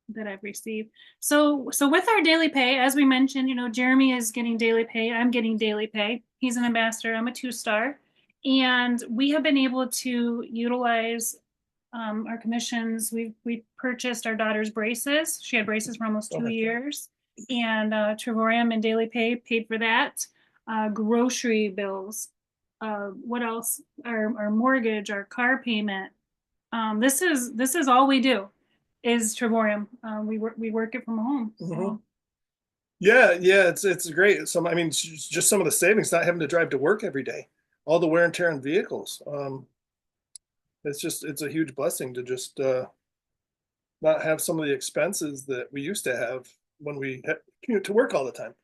that I've received. So with our daily pay, as we mentioned, Jeremy is getting daily pay. I'm getting daily pay. He's an ambassador. I'm a 2-star. And we have been able to utilize our commissions. We purchased our daughter's braces. She had braces for almost 2 years. And Trevorium and daily pay paid for that. Grocery bills. What else? Our mortgage, our car payment. This is all we do is Trevorium. We work it from home. So. Yeah, it's great. I mean, just some of the savings, not having to drive to work every day, all the wear and tear on vehicles. It's a huge blessing to just not have some of the expenses that we used to have when we commute to work all the time.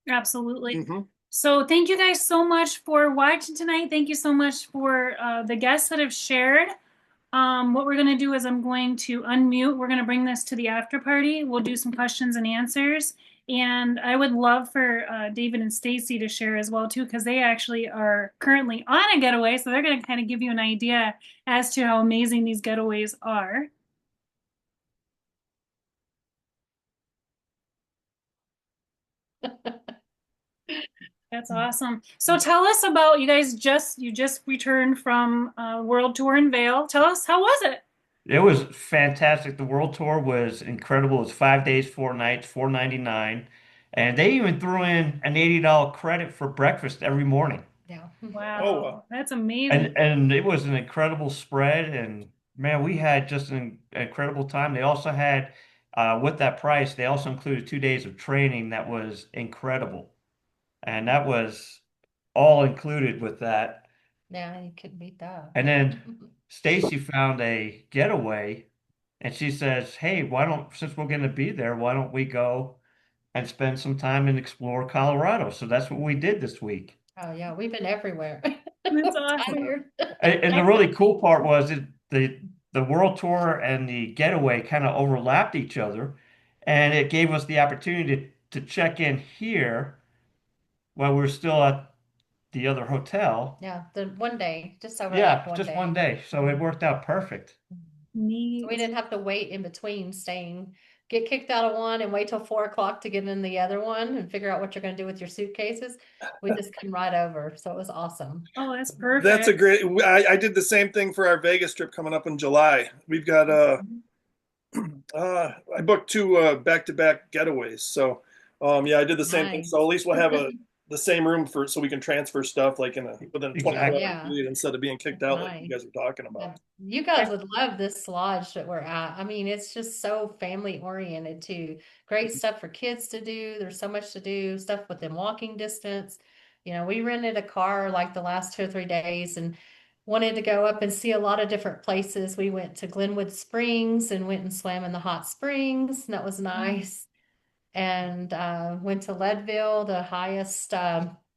Absolutely. So thank you guys so much for watching tonight. Thank you so much for the guests that have shared. What we're going to do is I'm going to unmute. We're going to bring this to the after party. We'll do some questions and answers. And I would love for David and Stacy to share as well too, because they actually are currently on a getaway. So they're going to kind of give you an idea as to how amazing these getaways are. That's awesome. So tell us about you guys. You just returned from World Tour in Vail. Tell us, how was it? It was fantastic. The world tour was incredible. It was 5 days, 4 nights, $499, and they even threw in an $80 credit for breakfast every morning. Yeah. Wow. Oh, wow. That's amazing. And it was an incredible spread. And man, we had just an incredible time. They also had, with that price, they also included 2 days of training that was incredible, and that was all included with that. Yeah, you couldn't beat that. And then Stacy found a getaway, and she says, "Hey, since we're going to be there, why don't we go and spend some time and explore Colorado?" So that's what we did this week. Oh yeah, we've been everywhere. That's awesome. And the really cool part was that the world tour and the getaway kind of overlapped each other, and it gave us the opportunity to check in here while we were still at the other hotel. Yeah, the one day, just over Yeah, one just day. 1 day. So it worked out perfect. Neat. We didn't have to wait in between get kicked out of one and wait till 4 o'clock to get in the other one and figure out what you're going to do with your suitcases. We just come right over. So it was awesome. Oh, that's perfect. That's a great. I did the same thing for our Vegas trip coming up in July. We've got I booked 2 back-to-back getaways. So yeah, I did the same thing. So at least we'll have the same room so we can transfer stuff like within 24 hours period instead of being kicked out like you guys were talking about. You guys would love this lodge that we're at. I mean, it's just so family oriented too. Great stuff for kids to do. There's so much to do, stuff within walking distance. We rented a car like the last 2 or 3 days, and wanted to go up and see a lot of different places. We went to Glenwood Springs and went and swam in the hot springs, and that was nice. And went to Leadville, the highest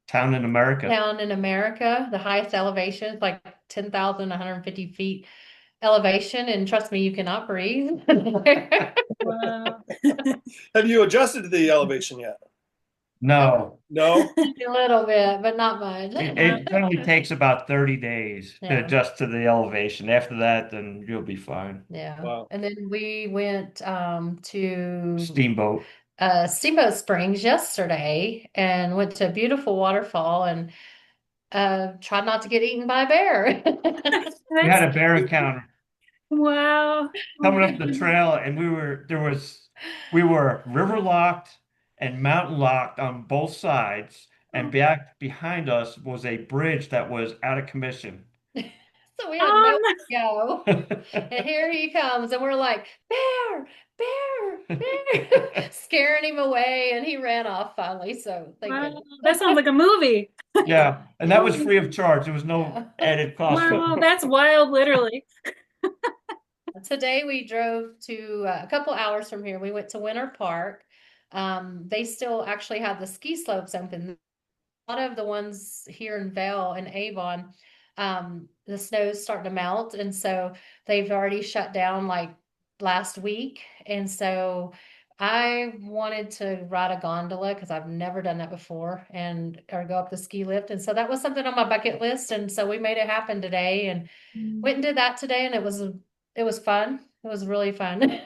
Town in America. town in America, the highest elevation, like 10,150 feet elevation. And trust me, you cannot breathe. Wow. Have you adjusted to the elevation yet? No, No? A little bit, but not much. it generally takes about 30 days to Yeah. adjust to the elevation. After that, then you'll be fine. Yeah. Wow. And then we went to Steamboat. Steamboat Springs yesterday and went to a beautiful waterfall and tried not to get eaten by a bear. We had That's a bear encounter wow. Oh coming my up the goodness. trail, and we were river locked and mountain locked on both sides, and back behind us was a bridge that was out of commission. So we had nowhere Um, to go. And here he comes, and we're like, bear, bear, bear, scaring him away, and he ran off finally. So thank wow. goodness. That sounds like a movie. Yeah, and that Oh was my free of charge. There was no Yeah. added cost. wow, that's wild, literally. Today we drove to a couple hours from here. We went to Winter Park. They still actually have the ski slopes open. A lot of the ones here in Vail and Avon, the snow's starting to melt, and so they've already shut down like last week. And so I wanted to ride a gondola because I've never done that before, and or go up the ski lift. And so that was something on my bucket list. And so we made it happen today and went and did that today, and it was fun. It was really fun.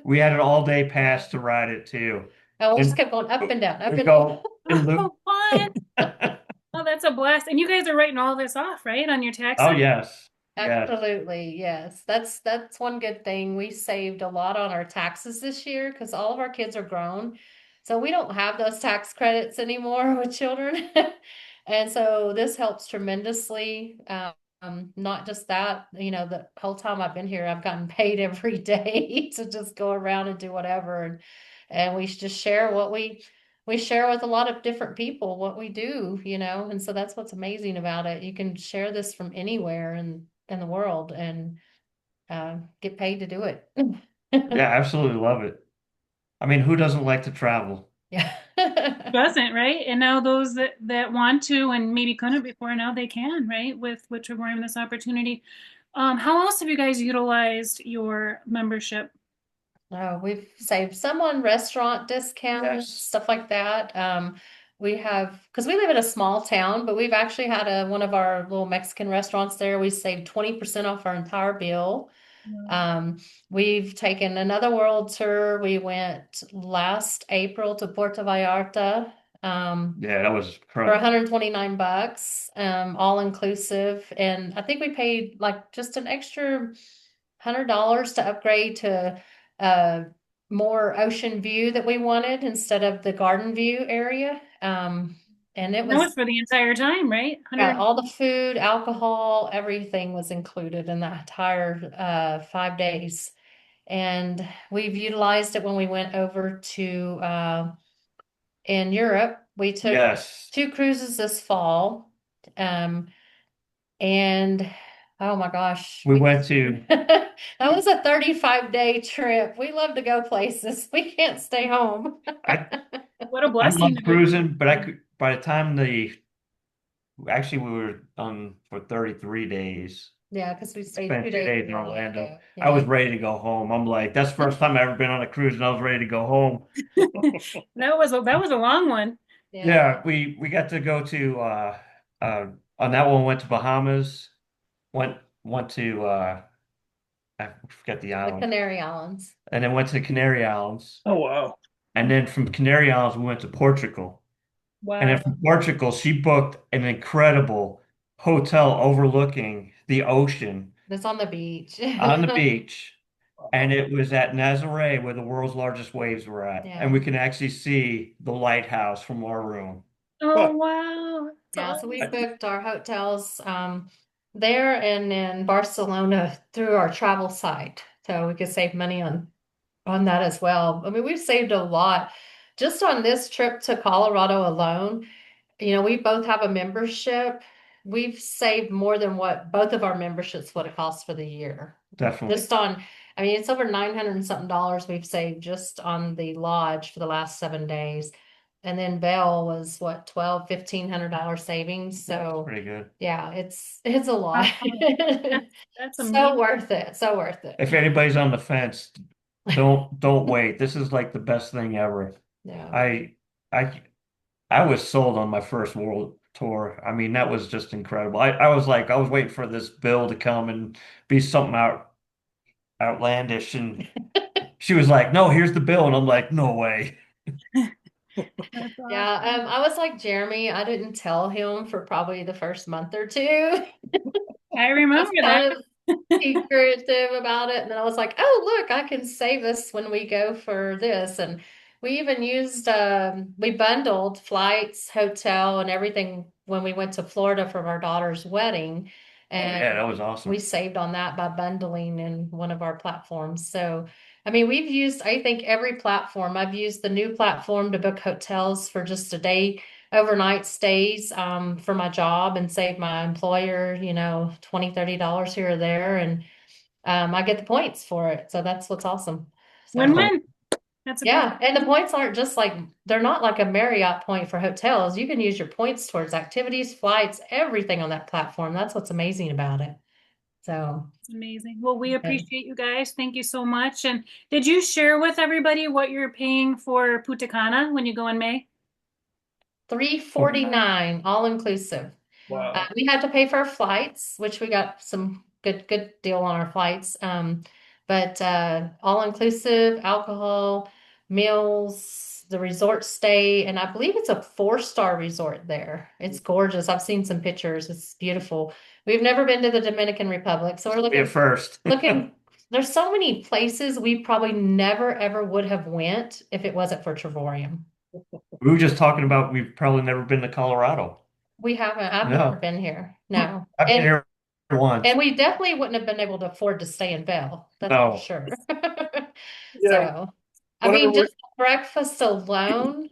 We had an all-day pass to ride it too. And we just And kept going up and down, up we and down. go in loop. Oh, fun. Oh, that's a blast. And you guys are writing all this off, right, on your Oh, taxes? yes. Yes. Absolutely, yes. That's one good thing. We saved a lot on our taxes this year because all of our kids are grown. So we don't have those tax credits anymore with children. And so this helps tremendously. Not just that, the whole time I've been here, I've gotten paid every day to just go around and do whatever. And we just share what we share with a lot of different people what we do, and so that's what's amazing about it. You can share this from anywhere in the world and get paid to do it. Yeah, absolutely love it. I mean, who doesn't like to travel? Yeah. Doesn't, right? And now those that want to and maybe couldn't before, now they can, right? With which we're given this opportunity. How else have you guys utilized your membership? We've saved some on restaurant discounts, Yes. stuff like that. We have, because we live in a small town, but we've actually had one of our little Mexican restaurants there. We saved 20% off our entire bill. Um, we've taken another world tour. We went last April to Puerto Vallarta, Yeah, that was for incredible. 129 bucks, all inclusive. And I think we paid like just an extra $100 to upgrade to uh more ocean view that we wanted instead of the garden view area. And it That was was, for the entire time, right? yeah, 100. all the food, alcohol, everything was included in that entire 5 days. And we've utilized it when we went over to in Europe. We took Yes. 2 cruises this fall. Um, and oh my gosh, We went to, that was a 35-day trip. We love to go places. We can't stay home. I, What a I love blessing to be. cruising, but by the time actually we were on for 33 days, Yeah, because we stayed spent 2 2 days days in in Orlando. Orlando. I was Yeah. ready to go home. I'm like, that's the first time I've ever been on a cruise and I was ready to go home. That was a long one. Yeah. Yeah, we got to go to uh on that one went to Bahamas, went went to I forget the The island, Canary Islands. and then went to the Canary Islands, Oh, wow. and then from Canary Islands we went to Portugal, and then Wow. from Portugal she booked an incredible hotel overlooking the ocean That's on the beach. on the beach, and it was at Nazaré where the world's largest waves were at, and Yeah. we can actually see the lighthouse from our room. Oh, Huh. wow. Yeah, That's so we I- awesome. booked our hotels there and in Barcelona through our travel site. So we could save money on that as well. I mean, we've saved a lot just on this trip to Colorado alone. We both have a membership we've saved more than what both of our memberships would have cost for the year. Definitely. Just on, I mean, it's over 900 and something dollars we've saved just on the lodge for the last 7 days. And then Bell was what, 12, $1,500 savings. So Pretty good. yeah, it's a lot. Wow. That's So amazing. worth it. So worth it. If anybody's on the fence, don't wait. This is like the best thing ever. Yeah. I I I was sold on my first world tour. I mean, that was just incredible. I was like, I was waiting for this bill to come and be something outlandish. And she was like, no, here's the bill. And I'm like, no way. That's Yeah, awesome. I was like Jeremy. I didn't tell him for probably the first month or two. I I remember was that. kind of secretive about it. And then I was like, oh, look, I can save us when we go for this. And we even used, we bundled flights, hotel, and everything when we went to Florida for our daughter's wedding. Oh yeah, And that was awesome. we saved on that by bundling in one of our platforms. So, I mean, we've used, I think, every platform. I've used the new platform to book hotels for just a day overnight stays for my job and save my employer, $20, $30 here or there. And I get the points for it. So that's what's awesome. So Win-win. That's a yeah. perfect. And the points aren't just like, they're not like a Marriott point for hotels. You can use your points towards activities, flights, everything on that platform. That's what's amazing about it. So It's amazing. Well, we yeah. appreciate you guys. Thank you so much. And did you share with everybody what you're paying for Putacana when you go in May? Oh, 349 all inclusive. Wow. We had to pay for our flights, which we got some good deal on our flights. But all inclusive, alcohol, meals, the resort stay, and I believe it's a 4-star resort there. It's gorgeous. I've seen some pictures. It's beautiful. We've never been to the Dominican Republic, so we're be a first. looking. There's so many places we probably never ever would have went if it wasn't for Trevorium. We were just talking about we've probably never been to Colorado. We haven't. I've never No, been here. No. I've been here once. And we definitely wouldn't have been able to afford to stay in Vail. That's for No, sure. Yeah. So, I Whenever mean, we just breakfast alone,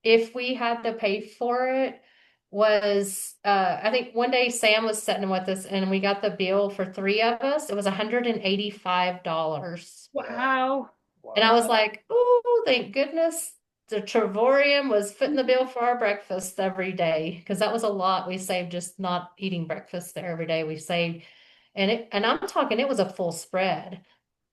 if we had to pay for it, was I think one day Sam was sitting with us and we got the bill for three of us. It was $185. Wow. And I wow. was like, oh, thank goodness the Trevorium was footing the bill for our breakfast every day because that was a lot we saved just not eating breakfast there every day. We saved, and I'm talking it was a full spread.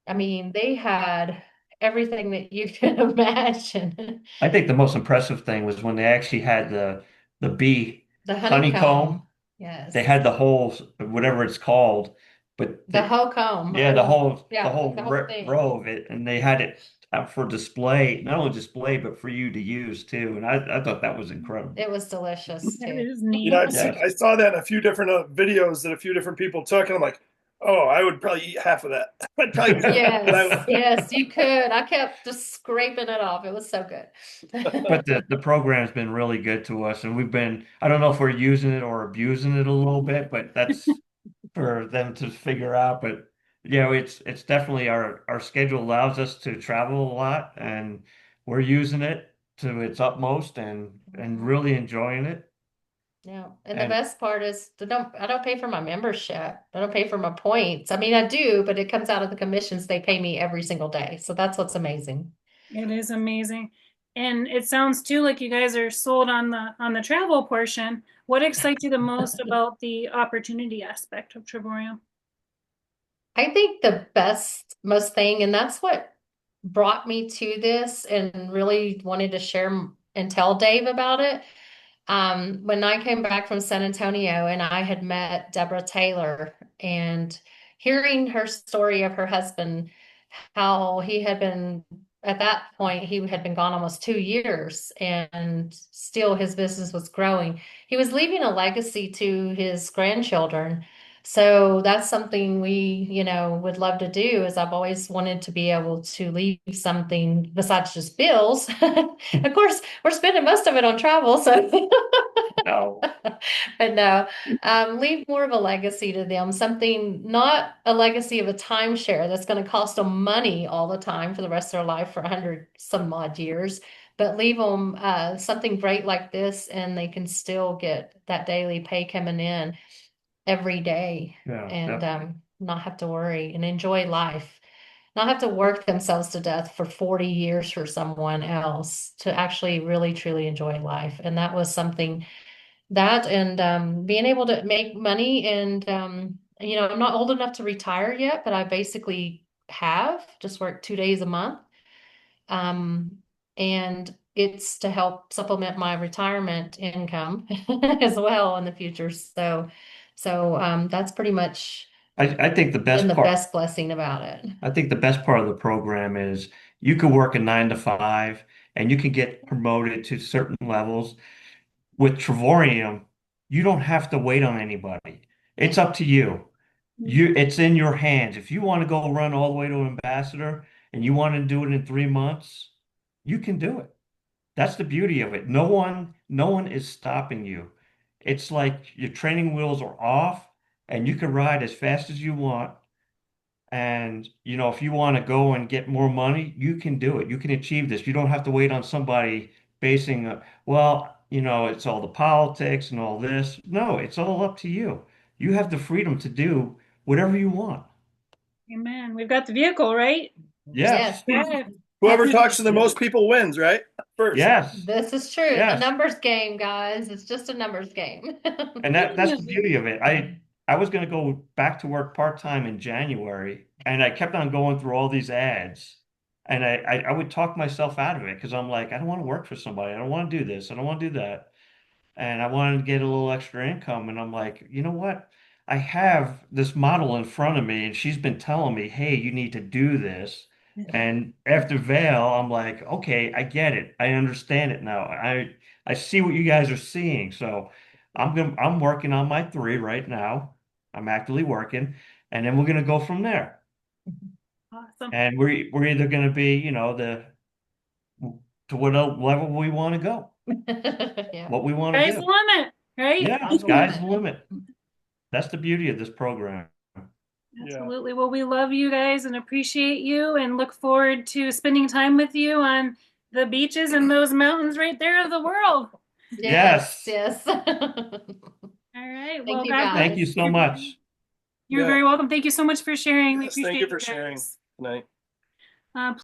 I mean, they had everything that you can imagine. I think the most impressive thing was when they actually had the bee The honeycomb. honeycomb, They yes, had the whole whatever it's called, but the whole comb, yeah, the or whole the yeah, like whole the whole thing. row of it, and they had it out for display, not only display but for you to use too. And I thought that was incredible. It was delicious That too. is You know, neat. Yes. I saw that in a few different videos that a few different people took, and I'm like, oh, I would probably eat half of that. I'd probably eat half of Yes, that. yes, you could. I kept just scraping it off. It was so good. But the program's been really good to us, and we've been, I don't know if we're using it or abusing it a little bit, but that's for them to figure out. But it's definitely our schedule allows us to travel a lot, and we're using it to its utmost and Mhm. really enjoying it. Yeah, and the And best part is I don't pay for my membership. I don't pay for my points. I mean, I do, but it comes out of the commissions they pay me every single day. So that's what's amazing. It is amazing. And it sounds too like you guys are sold on the travel portion. What excites you the most about the opportunity aspect of Triborium? I think the best, most thing, and that's what brought me to this and really wanted to share and tell Dave about it. When I came back from San Antonio and I had met Deborah Taylor and hearing her story of her husband, how he had been, at that point, he had been gone almost 2 years and still his business was growing. He was leaving a legacy to his grandchildren. So that's something we, would love to do is I've always wanted to be able to leave something besides just bills. Of course, we're spending most of it on travel, so no, but no, leave more of a legacy to them, something not a legacy of a timeshare that's going to cost them money all the time for the rest of their life for 100 some odd years, but leave them something great like this, and they can still get that daily pay coming in every day, Yeah, and definitely. not have to worry and enjoy life. Not have to work themselves to death for 40 years for someone else, to actually really truly enjoy life. And that was something that, and being able to make money, and I'm not old enough to retire yet, but I basically have just worked 2 days a month. Um, and it's to help supplement my retirement income as well in the future. So that's pretty much I think the been best the part, best blessing about it. I think the best part of the program is you can work a 9 to 5 and you can get promoted to certain levels. With Trevorium, you don't have to wait on anybody. It's up to you. It's in your hands. If you want to go run all the way to ambassador and you want to do it in 3 months, you can do it. That's the beauty of it. No one is stopping you. It's like your training wheels are off and you can ride as fast as you want. And, if you want to go and get more money, you can do it. You can achieve this. You don't have to wait on somebody basing, well, it's all the politics and all this. No, it's all up to you. You have the freedom to do whatever you want. Amen. We've got the vehicle, right? Yes. Yes. Yeah. Whoever talks to the most people wins, right? First. Yes. This is true. It's a Yes. numbers game, guys. It's just a numbers game. And that's the beauty of it. I was going to go back to work part-time in January, and I kept on going through all these ads. And I would talk myself out of it because I'm like, I don't want to work for somebody. I don't want to do this. I don't want to do that. And I wanted to get a little extra income. And I'm like, you know what? I have this model in front of me, and she's been telling me, hey, you need to do this. And after Vail, I'm like, okay, I get it. I understand it now. I see what you guys are seeing. So I'm working on my 3 right now. I'm actively working, and then we're gonna go from there. Awesome. And we're either gonna be, the to what level we want to go, Yeah. what we want to Sky's the do. limit, right? Yeah, Sky's the sky's limit. the limit. That's the beauty of this program. Yeah. Absolutely. Well, we love you guys and appreciate you and look forward to spending time with you on the beaches and those mountains right there of the world. Yes, Yes. yes. All right. Thank Well, you God bless Thank you guys. so you. much. You're Yeah. very welcome. Thank you so much for sharing. We Yes. Thank you appreciate you for sharing guys. tonight.